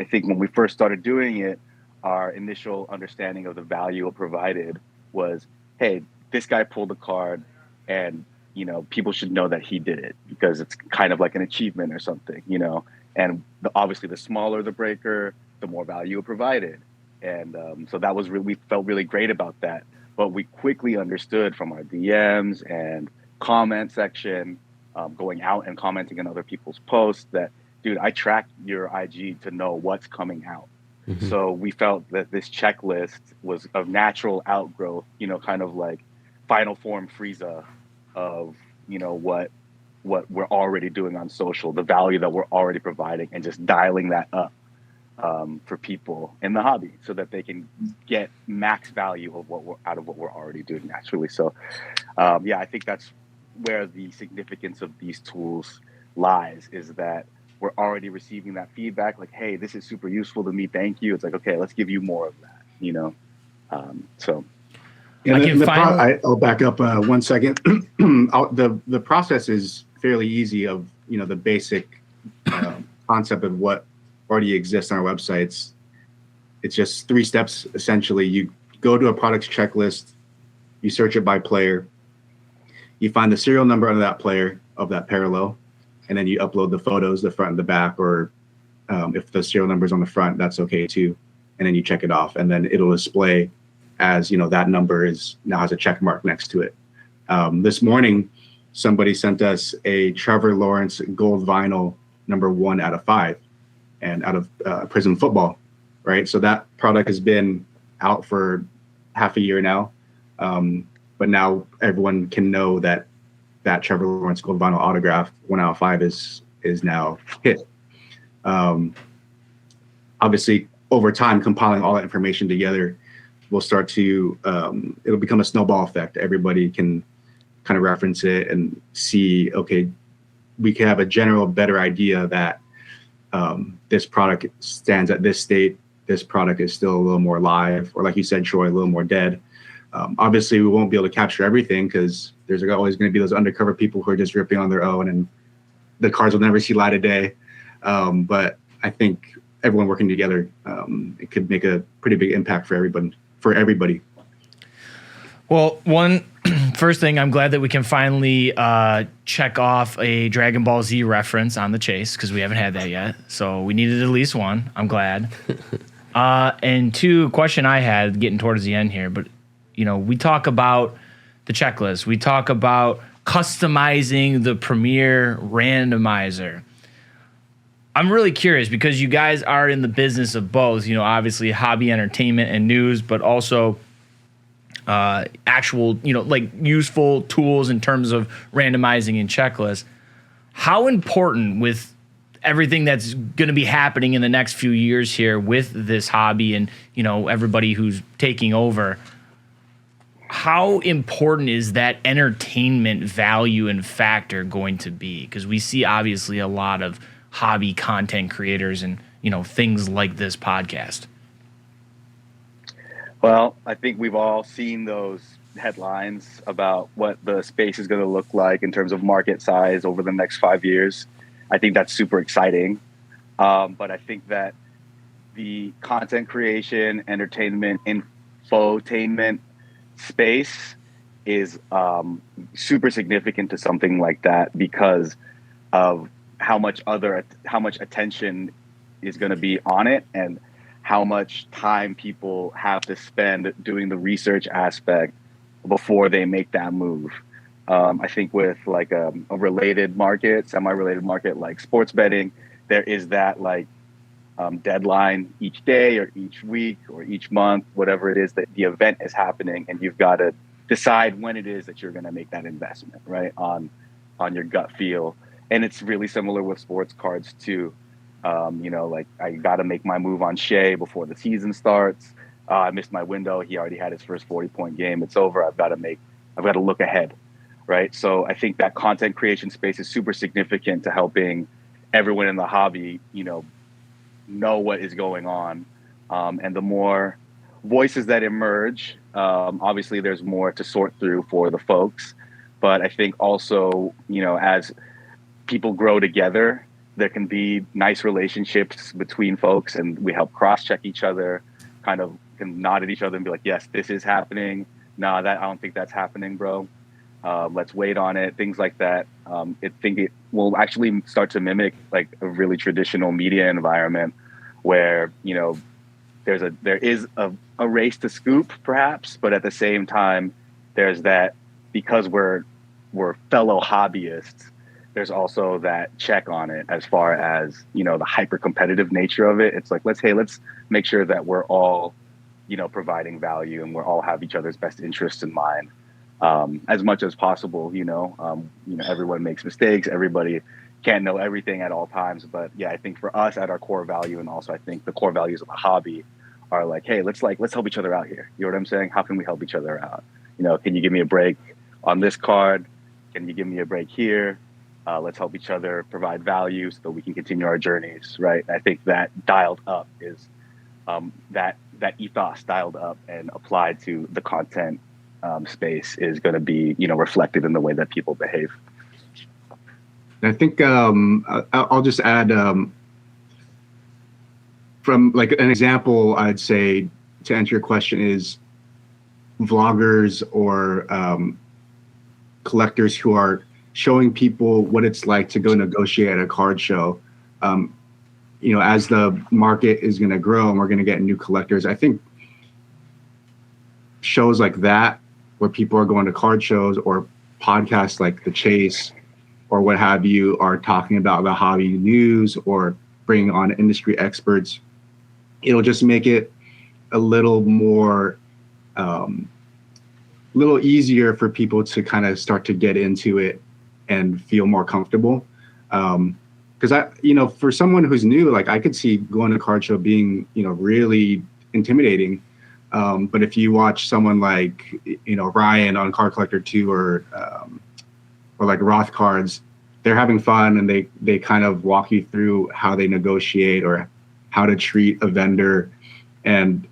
I think when we first started doing it, our initial understanding of the value it provided was, hey, this guy pulled a card, and, people should know that he did it because it's kind of like an achievement or something, and obviously the smaller the breaker, the more value it provided. And so that was we felt really great about that. But we quickly understood from our DMs and comment section, going out and commenting on other people's posts, that, dude, I track your IG to know what's coming out. Mm-hmm. So we felt that this checklist was a natural outgrowth, kind of like final form Frieza of, what we're already doing on social, the value that we're already providing, and just dialing that up for people in the hobby so that they can get max value of out of what we're already doing naturally. So, I think that's where the significance of these tools lies, is that we're already receiving that feedback, like, hey, this is super useful to me, thank you. It's like, okay, let's give you more of that, so. I'll back up 1 second. The process is fairly easy of, the basic concept of what already exists on our websites. It's just 3 steps, essentially. You go to a products checklist, you search it by player, you find the serial number of that player, of that parallel, and then you upload the photos, the front and the back, or if the serial number is on the front, that's okay too. And then you check it off, and then it'll display as, that number now has a check mark next to it. This morning, somebody sent us a Trevor Lawrence gold vinyl number 1 out of 5, and out of Prizm Football, right? So that product has been out for half a year now, but now everyone can know that Trevor Lawrence gold vinyl autograph 1 out of 5 is now hit. Obviously, over time, compiling all that information together, we'll start to, it'll become a snowball effect. Everybody can kind of reference it and see, okay, we can have a general better idea that this product stands at this state. This product is still a little more live, or like you said, Troy, a little more dead. Obviously, we won't be able to capture everything because there's always going to be those undercover people who are just ripping on their own, and the cards will never see light of day. But I think everyone working together, it could make a pretty big impact for everybody. Well, first thing, I'm glad that we can finally check off a Dragon Ball Z reference on the chase, because we haven't had that yet. So we needed at least one. I'm glad. And 2, question I had getting towards the end here, but we talk about the checklist. We talk about customizing the Premier randomizer. I'm really curious, because you guys are in the business of both, obviously hobby entertainment and news, but also actual, useful tools in terms of randomizing and checklists. How important, with everything that's going to be happening in the next few years here with this hobby and, everybody who's taking over, how important is that entertainment value and factor going to be? Because we see obviously a lot of hobby content creators and, things like this podcast. Well, I think we've all seen those headlines about what the space is going to look like in terms of market size over the next 5 years. I think that's super exciting. But I think that the content creation, entertainment, infotainment space is super significant to something like that because of how much attention is going to be on it and how much time people have to spend doing the research aspect before they make that move. I think with like a related market, semi-related market like sports betting, there is that like deadline each day or each week or each month, whatever it is that the event is happening, and you've got to decide when it is that you're going to make that investment, right, on your gut feel. And it's really similar with sports cards too. Like I got to make my move on Shea before the season starts. I missed my window. He already had his first 40-point game. It's over. I've got to look ahead, right? So I think that content creation space is super significant to helping everyone in the hobby, know what is going on. And the more voices that emerge, obviously there's more to sort through for the folks. But I think also, as people grow together, there can be nice relationships between folks, and we help cross-check each other, kind of can nod at each other and be like, yes, this is happening. Nah, I don't think that's happening, bro. Let's wait on it, things like that. I think it will actually start to mimic like a really traditional media environment where, there is a race to scoop perhaps, but at the same time, there's that, because we're fellow hobbyists, there's also that check on it as far as, the hyper competitive nature of it. It's like, let's make sure that we're all, providing value and we're all have each other's best interests in mind. As much as possible, everyone makes mistakes. Everybody can't know everything at all times. But yeah, I think for us at our core value, and also I think the core values of the hobby are like, hey, let's help each other out here. You know what I'm saying? How can we help each other out? Can you give me a break on this card? Can you give me a break here? Let's help each other provide value so that we can continue our journeys, right? I think that dialed up is that ethos dialed up and applied to the content space is going to be, reflected in the way that people behave. I think I'll just add from like an example, I'd say to answer your question is vloggers or collectors who are showing people what it's like to go negotiate at a card show. As the market is going to grow and we're going to get new collectors, I think shows like that, where people are going to card shows, or podcasts like The Chase or what have you, are talking about the hobby news or bringing on industry experts, it'll just make it a little more, little easier for people to kind of start to get into it and feel more comfortable. Because for someone who's new, like I could see going to a card show being, really intimidating. But if you watch someone like, Ryan on Card Collector 2 or like Roth Cards, they're having fun and they kind of walk you through how they negotiate or how to treat a vendor. And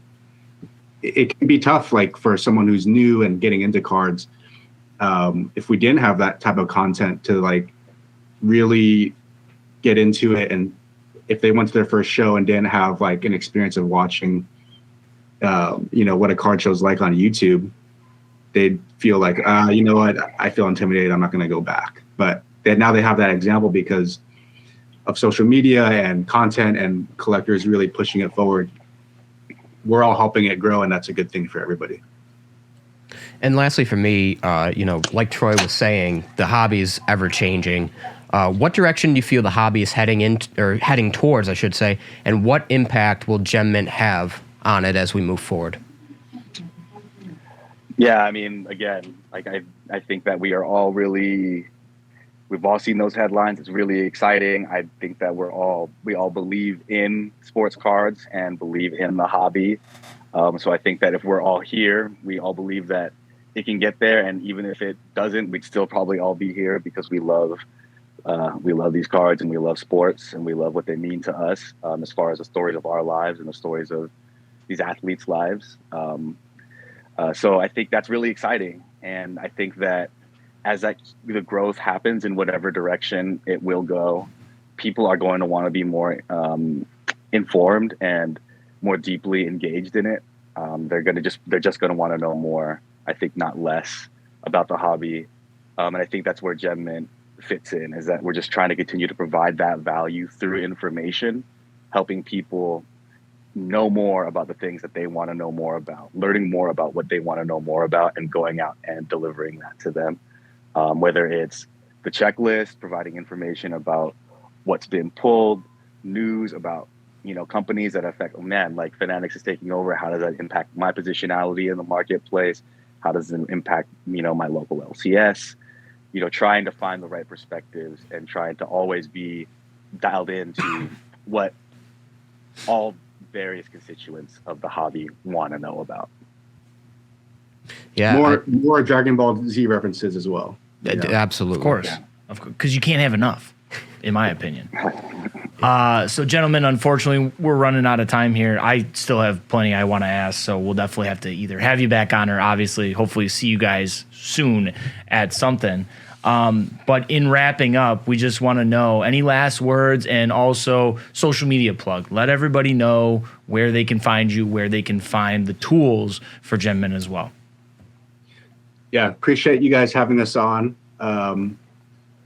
it can be tough, like for someone who's new and getting into cards, if we didn't have that type of content to like really get into it. And if they went to their first show and didn't have like an experience of watching what a card show is like on YouTube, they'd feel like, you know what, I feel intimidated, I'm not going to go back. But now they have that example because of social media and content and collectors really pushing it forward. We're all helping it grow, and that's a good thing for everybody. And lastly, for me, like Troy was saying, the hobby is ever changing. What direction do you feel the hobby is heading towards, I should say, and what impact will GEMINT have on it as we move forward? Yeah, I mean, again, like I think that we've all seen those headlines. It's really exciting. I think that we all believe in sports cards and believe in the hobby. So I think that if we're all here, we all believe that it can get there. And even if it doesn't, we'd still probably all be here because we love these cards and we love sports and we love what they mean to us, as far as the stories of our lives and the stories of these athletes' lives. So I think that's really exciting. And I think that as the growth happens in whatever direction it will go, people are going to want to be more informed and more deeply engaged in it. They're just gonna want to know more. I think not less about the hobby, and I think that's where GemMint fits in. Is that we're just trying to continue to provide that value through information, helping people know more about the things that they want to know more about, learning more about what they want to know more about, and going out and delivering that to them. Whether it's the checklist, providing information about what's been pulled, news about, companies that affect, like Fanatics is taking over. How does that impact my positionality in the marketplace? How does it impact, my local LCS? Trying to find the right perspectives and trying to always be dialed into what all various constituents of the hobby want to know about. Yeah, more Dragon Ball Z references as well. Absolutely, Of course, because you can't have enough, in my opinion. So, gentlemen, unfortunately, we're running out of time here. I still have plenty I want to ask, so we'll definitely have to either have you back on or obviously, hopefully, see you guys soon at something. But in wrapping up, we just want to know any last words and also social media plug. Let everybody know where they can find you, where they can find the tools for GemMint as well. Yeah, appreciate you guys having us on.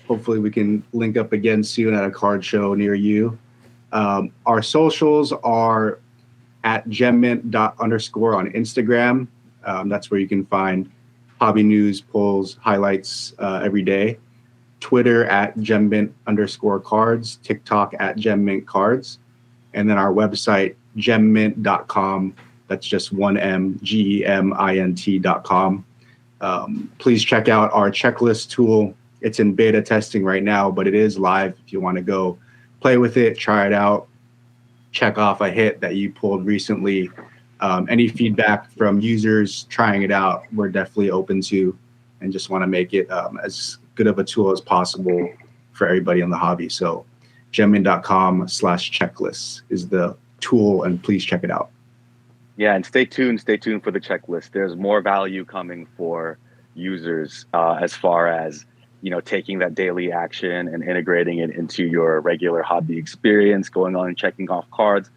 Hopefully we can link up again soon at a card show near you. Our socials are at gemmint._ on Instagram. That's where you can find hobby news, polls, highlights every day. Twitter at gemmint_cards, TikTok at gemmintcards, and then our website, gemmint.com. That's just one M, GEMINT.com. Please check out our checklist tool. It's in beta testing right now, but it is live if you want to go play with it, try it out, check off a hit that you pulled recently. Any feedback from users trying it out, we're definitely open to, and just want to make it as good of a tool as possible for everybody in the hobby. So gemmint.com/checklists is the tool, and please check it out. Yeah, and stay tuned for the checklist. There's more value coming for users as far as, taking that daily action and integrating it into your regular hobby experience, going on and checking off cards.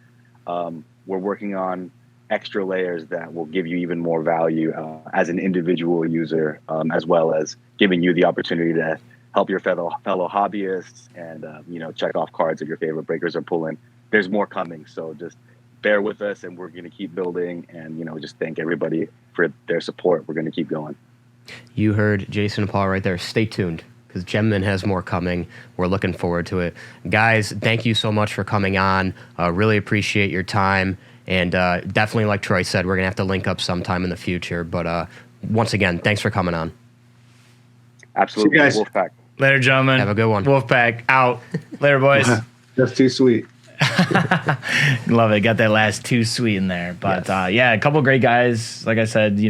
We're working on extra layers that will give you even more value as an individual user, as well as giving you the opportunity to help your fellow hobbyists and, check off cards that your favorite breakers are pulling. There's more coming, so just bear with us, and we're going to keep building, and, just thank everybody for their support. We're going to keep going. You heard Jason and Paul right there. Stay tuned, because GemMint has more coming. We're looking forward to it. Guys, thank you so much for coming on. Really appreciate your time. And definitely, like Troy said, we're going to have to link up sometime in the future. But once again, thanks for coming on. Absolutely. Wolfpack. Later, gentlemen. Have a good one. Wolfpack out. Later, boys. That's too sweet. Love it. Got that last too sweet in there. But Yes. a couple great guys. Like I said,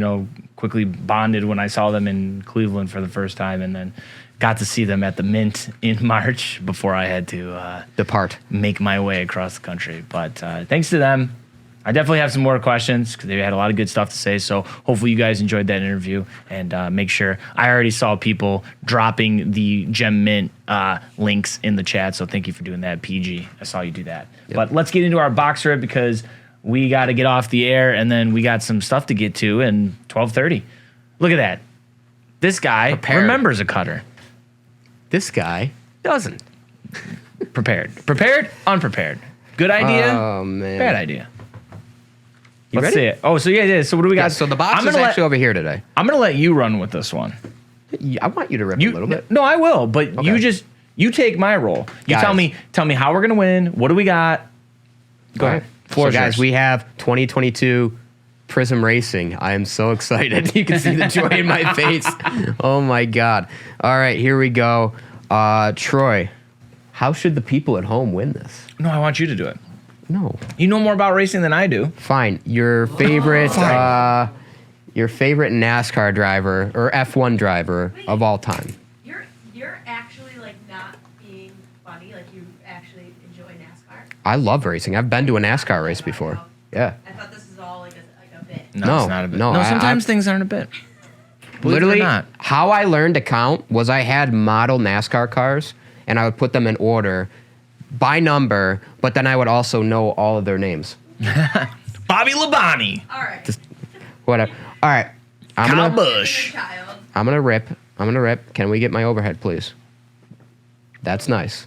quickly bonded when I saw them in Cleveland for the first time, and then got to see them at the Mint in March before I had to Depart. make my way across the country. But thanks to them. I definitely have some more questions because they had a lot of good stuff to say. So hopefully you guys enjoyed that interview, and make sure. I already saw people dropping the GemMint links in the chat. So thank you for doing that, PG. I saw you do that. Yep. But let's get into our box rip because we got to get off the air, and then we got some stuff to get to in 12:30. Look at that. This guy remembers a cutter. This guy doesn't. Prepared, unprepared. Good idea. Oh, man. Bad idea. You Let's ready? see it. Oh, so yeah. So what do we got? Yeah, so the box is actually over here today. I'm gonna let you run with this one. I want you to rip a little bit. No, I will. But Okay. you take my role. You Guys. tell me how we're gonna win. What do we got? Go ahead. So guys, we have 2022 Prizm Racing. I am so excited. You can see the joy in my face. Oh my God. All right, here we go. Troy, how should the people at home win this? No, I want you to do it. No. You know more about racing than I do. Fine. Your favorite NASCAR driver or F1 driver of all time. You're actually not being funny. You actually enjoy NASCAR. I love racing. I've been to a NASCAR race before. Yeah. I thought this is all a bit. No, it's not a bit. no, No, I- sometimes things aren't a bit. Believe it or Literally, not. how I learned to count was I had model NASCAR cars, and I would put them in order by number, but then I would also know all of their names. Bobby Labonte. All right. Whatever. All right. Kyle Busch. Child. I'm gonna rip. Can we get my overhead, please? That's nice.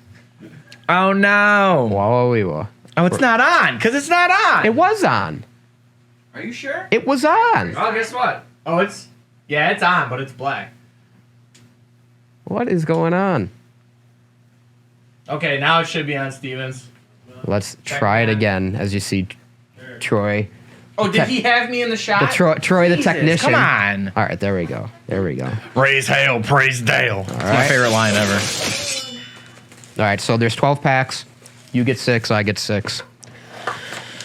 Oh, no. Whoa. Oh, it's not on, because it's not on. It was on. Are you sure? It was on. Oh, guess what? Oh, it's on, but it's black. What is going on? Okay, now it should be on Stevens. Let's try it again. As you see, Troy. Oh, did he have me in the shot? Troy, the Jesus, technician. Come on. All right, there we go. Raise hail, praise Dale. That's my right. favorite line ever. All right, so there's 12 packs. You get 6, I get 6.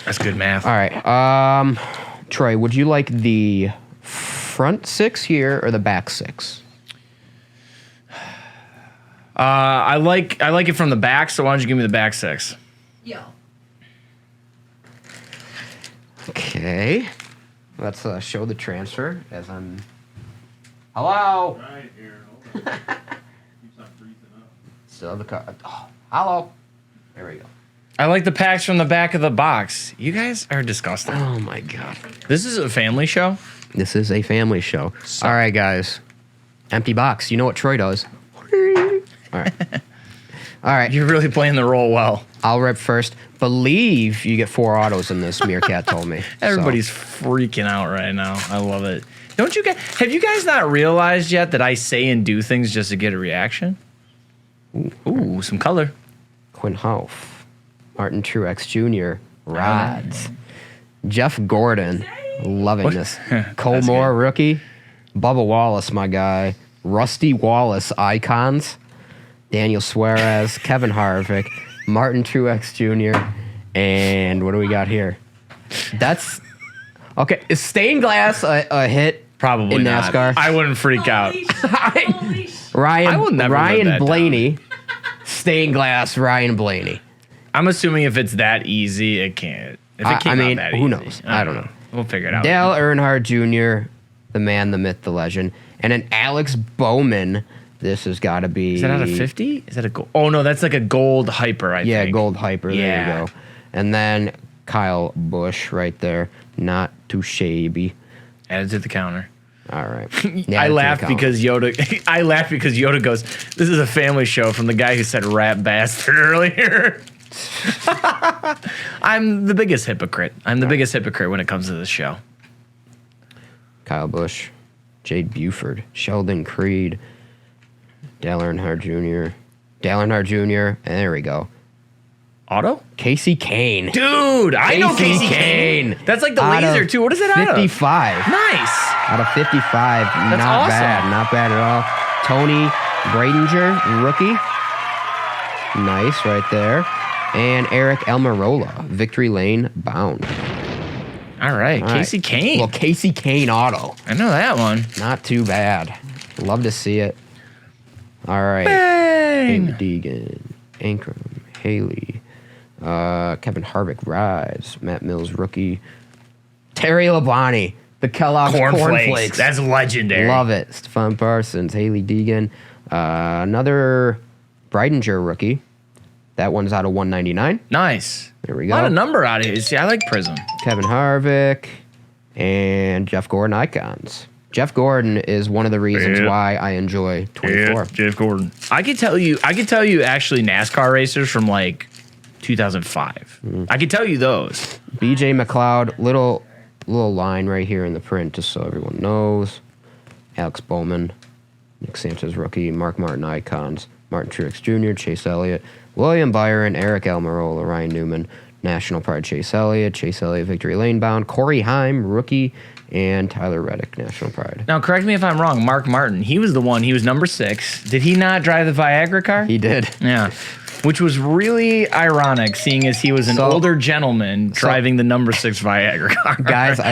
That's good math. All right. Troy, would you like the front 6 here or the back 6? I like it from the back, so why don't you give me the back 6? Yo. Okay. Let's show the transfer as I'm. Hello. Right here. Hold on. Keeps on freezing up. Still have the card. Oh, hello. There we go. I like the packs from the back of the box. You guys are disgusting. Oh my god. This is a family show. This is a family show. All right, guys. Empty box. You know what Troy does. All right. All right. You're really playing the role well. I'll rip first. Believe you get 4 autos in this. Meerkat told me. Everybody's freaking out right now. I love it. Don't you guys? Have you guys not realized yet that I say and do things just to get a reaction? Ooh, some color. Quinn Hoff, Martin Truex Jr., Rods, Jeff Gordon, loving this. Cole That's Moore, good. rookie. Bubba Wallace, my guy. Rusty Wallace, icons. Daniel Suarez, Kevin Harvick, Martin Truex Jr., and what do we got here? That's okay. Is stained glass a hit? Probably in not. NASCAR. I wouldn't freak out. Ryan, I will never live Ryan that Blaney, stained glass. Ryan Blaney. I'm assuming if it's that easy, it can't. If it came out that who easy, knows? I don't know. We'll figure it out. Dale Earnhardt Jr., the man, the myth, the legend, and an Alex Bowman. This has got to be. Is that out of 50? Is that a gold? Oh no, that's like a gold hyper. I think. Yeah, gold hyper. Yeah. There you go. And then Kyle Busch right there. Not too shabby. Added to the counter. All right. I laughed because Yoda. I laughed because Yoda goes, "This is a family show." From the guy who said "rat bastard" earlier. I'm the biggest hypocrite. I'm the biggest hypocrite when it comes to this show. Kyle Busch, Jade Buford, Sheldon Creed, Dale Earnhardt Jr., and there we go. Auto? Casey Kane. Dude, I know Casey Kane. Kane. That's like the Out laser of too. What is it out of? 55. Nice. Out of 55. That's not awesome. bad. Not bad at all. Tony Bradinger, rookie. Nice right there. And Eric Almirola, Victory Lane bound. All right, All Casey right. Kane. Well, Casey Kane auto. I know that one. Not too bad. Love to see it. All right. Bang. Deegan, Ankrum, Haley, Kevin Harvick, Rides, Matt Mills, rookie. Terry Labonte, the Kellogg's Cornflakes. That's legendary. Love it. Stephon Parsons, Haley Deegan. Another Breidinger rookie. That one's out of 199. Nice. There we A go. lot of number out of here. See, I like Prizm. Kevin Harvick and Jeff Gordon icons. Jeff Gordon is one of the reasons Yeah. why I enjoy 24. Jeff Gordon. I could tell you actually NASCAR racers from like 2005. I could tell you those. BJ McLeod, little line right here in the print, just so everyone knows. Alex Bowman, Nick Sanchez rookie, Mark Martin icons, Martin Truex Jr., Chase Elliott, William Byron, Eric Almirola, Ryan Newman, National Pride Chase Elliott, Victory Lane bound, Corey Heim rookie, and Tyler Reddick, National Pride. Now, correct me if I'm wrong. Mark Martin, he was number 6. Did he not drive the Viagra car? He did. Yeah. Which was really ironic, seeing as he was an older gentleman driving the number 6 Viagra car. Guys, I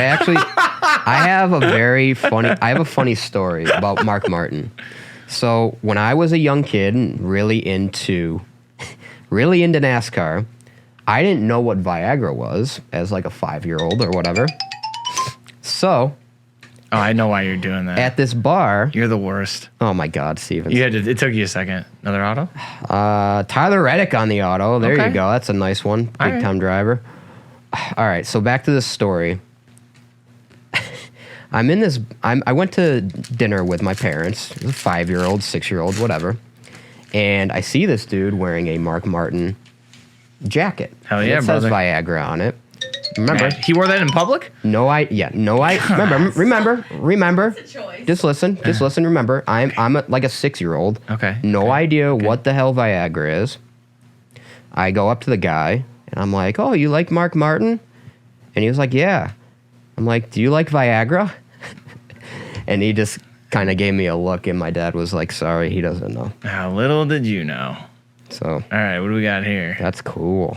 have a funny story about Mark Martin. So when I was a young kid and really into NASCAR, I didn't know what Viagra was as like a 5-year-old or whatever. So Oh, I know why you're doing that. at this bar, You're the worst. oh my God, Steven. It took you a second. Another auto? Tyler Reddick on the auto. There Okay. you go. That's a nice one. All Big time driver. All right, so back to this story. I went to dinner with my parents, a 5-year-old, 6-year-old, whatever, and I see this dude wearing a Mark Martin jacket. Hell And yeah, it says brother. Viagra on it. Remember? He wore that in public? Remember. It's a choice. Just listen. Remember, I'm like a 6-year-old. Okay. No idea what the hell Viagra is. I go up to the guy and I'm like, "Oh, you like Mark Martin?" And he was like, "Yeah." I'm like, "Do you like Viagra?" And he just kind of gave me a look, and my dad was like, "Sorry, he doesn't know." How little did you know? So All right, what do we got here? that's cool.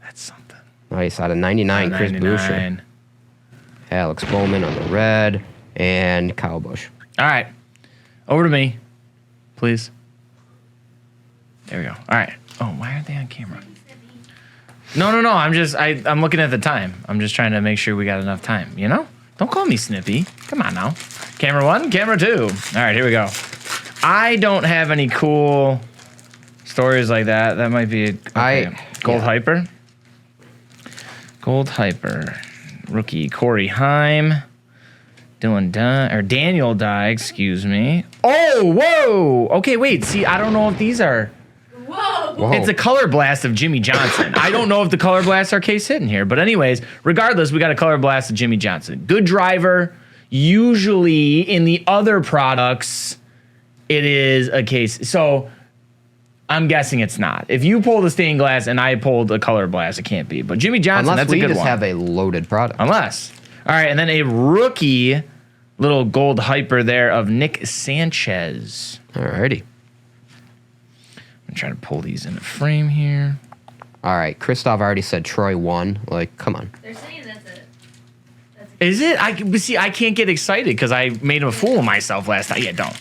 That's something. Nice. Out of 99, Chris Boucher. 99. Alex Bowman on the red, and Kyle Busch. All right. Over to me, please. There we go. All right. Oh, why aren't they on camera? No. I'm looking at the time. I'm just trying to make sure we got enough time, you know? Don't call me Snippy. Come on now. Camera 1, camera 2. All right, here we go. I don't have any cool stories like that. That might be Gold Hyper. Gold Hyper. Rookie Corey Heim. Daniel Dye, excuse me. Oh, whoa. Okay, wait. See, I don't know if these are. Whoa. It's a color blast of Jimmy Johnson. I don't know if the color blasts are case hidden here, but anyways, regardless, we got a color blast of Jimmy Johnson. Good driver. Usually in the other products, it is a case. So I'm guessing it's not. If you pulled a stained glass and I pulled a color blast, it can't be. But Jimmy Johnson, Unless that's a good we just one. have a loaded product. Unless. All right, and then a rookie little gold hyper there of Nick Sanchez. Alrighty. I'm trying to pull these in the frame here. All right. Christoph already said Troy won. Like, come on. They're saying that's a Is it? I can't get excited because I made a fool of myself last night. Yeah, don't.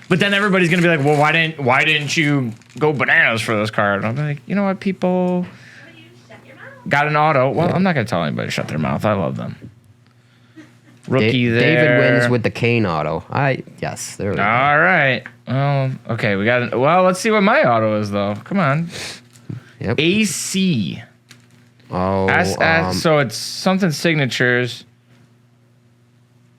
But then everybody's gonna be like, well, why didn't you go bananas for this card? And I'm like, you know what, people What do you shut your mouth? got an auto. Well, I'm not gonna tell anybody to shut their mouth. I love them. Rookie there. David wins with the Kane auto. Yes, there we go. All right. Well, okay, we got. Well, let's see what my auto is though. Come on. Yep. AC. Oh, So it's something signatures.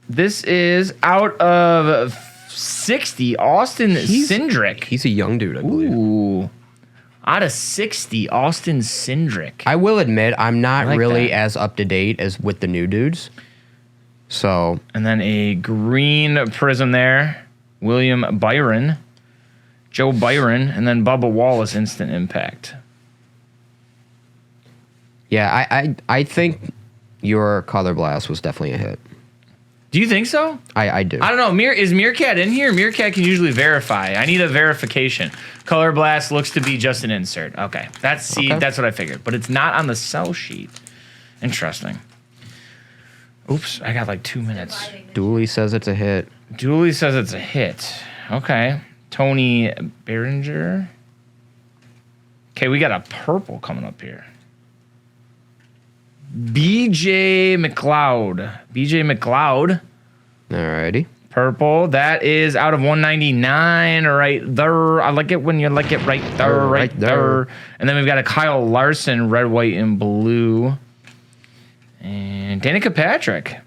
This is out of 60. Austin Cindric. he's a young dude, I believe. Ooh. Out of 60, Austin Cindric. I will admit, I'm not like really that. as up to date as with the new dudes. So, And then a green prism there. William Byron. Joe Byron. And then Bubba Wallace instant impact. yeah, I think your color blast was definitely a hit. Do you think so? I do. I don't know. Is Meerkat in here? Meerkat can usually verify. I need a verification. Color blast looks to be just an insert. Okay. That's what I figured. But it's not on the sell sheet. Interesting. Oops, I got like 2 minutes. Dooley says it's a hit. Dooley says it's a hit. Okay. Tony Behringer. Okay, we got a purple coming up here. BJ McLeod. Alrighty. Purple. That is out of 199 right there. I like it when you like it right there, right there. And then we've got a Kyle Larson, red, white, and blue. And Danica Patrick.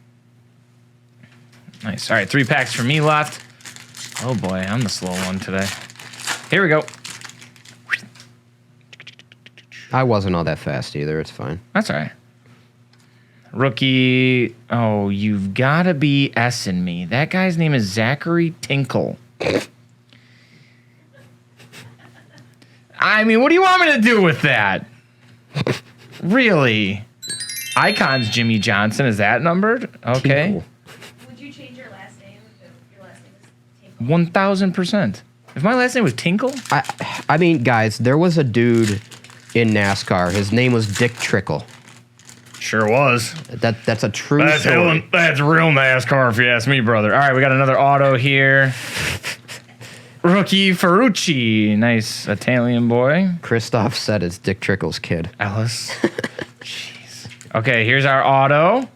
Nice. All right, 3 packs for me left. Oh boy, I'm the slow one today. Here we go. I wasn't all that fast either. It's fine. That's all right. Rookie. Oh, you've got to be S-ing me. That guy's name is Zachary Tinkle. I mean, what do you want me to do with that? Really? Icons Jimmy Johnson. Is that numbered? Okay. Tinkle. Would you change your last name if your last name is Tinkle? 1000%. If my last name was Tinkle? I mean, guys, there was a dude in NASCAR. His name was Dick Trickle. Sure was. That's a true story. That's real NASCAR if you ask me, brother. All right, we got another auto here. Rookie Ferrucci. Nice Italian boy. Christoph said it's Dick Trickle's kid. Ellis. Jeez. Okay, here's our auto.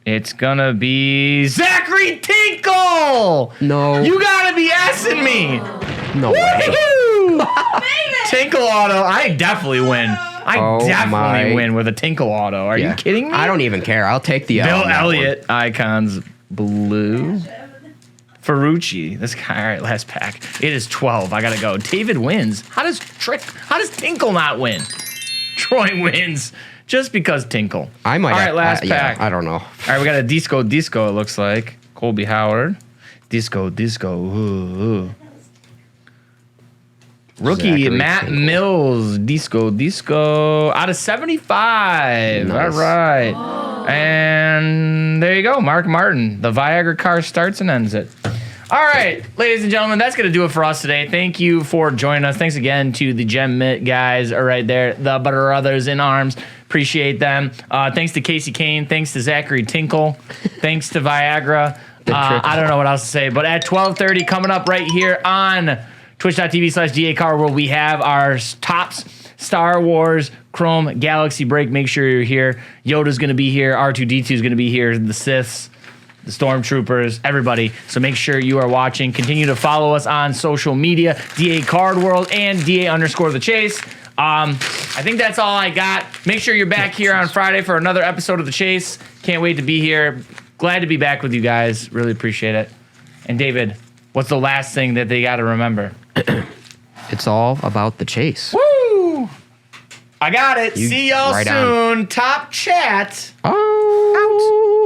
It's gonna be Zachary Tinkle! No. You gotta be S-ing me! No way. Woo! Tinkle auto. I definitely win. I Oh definitely my- win with a Tinkle auto. Are you kidding me? I don't even care. I'll take the L Bill on that one. Elliott icons blue. Ferrucci. This guy. All right, last pack. It is 12. I gotta go. David wins. How does Tinkle not win? Troy wins just because Tinkle. I might. All right, last pack. I don't know. All right, we got a disco. It looks like Colby Howard. Disco. Ooh. Rookie Zachary Matt Tinkle. Mills. Disco out of 75. Nice. All right. And there you go. Mark Martin. The Viagra car starts and ends it. All right, ladies and gentlemen, that's going to do it for us today. Thank you for joining us. Thanks again to the GEMINT guys right there, the Brothers in Arms. Appreciate them. Thanks to Casey Kane. Thanks to Zachary Tinkle. Thanks to Viagra. I don't know what else to say, but at 12:30 coming up right here on twitch.tv/GACarWorld, we have our Topps Star Wars Chrome Galaxy break. Make sure you're here. Yoda's going to be here. R2-D2 is going to be here. The Siths, the Stormtroopers, everybody. So make sure you are watching. Continue to follow us on social media, DA Card World and DA_the Chase. I think that's all I got. Make sure you're back here on Friday for another episode of The Chase. Can't wait to be here. Glad to be back with you guys. Really appreciate it. And David, what's the last thing that they got to remember? It's all about the chase. Woo! I got it. You See y'all right soon. Top chat. Oh. Out.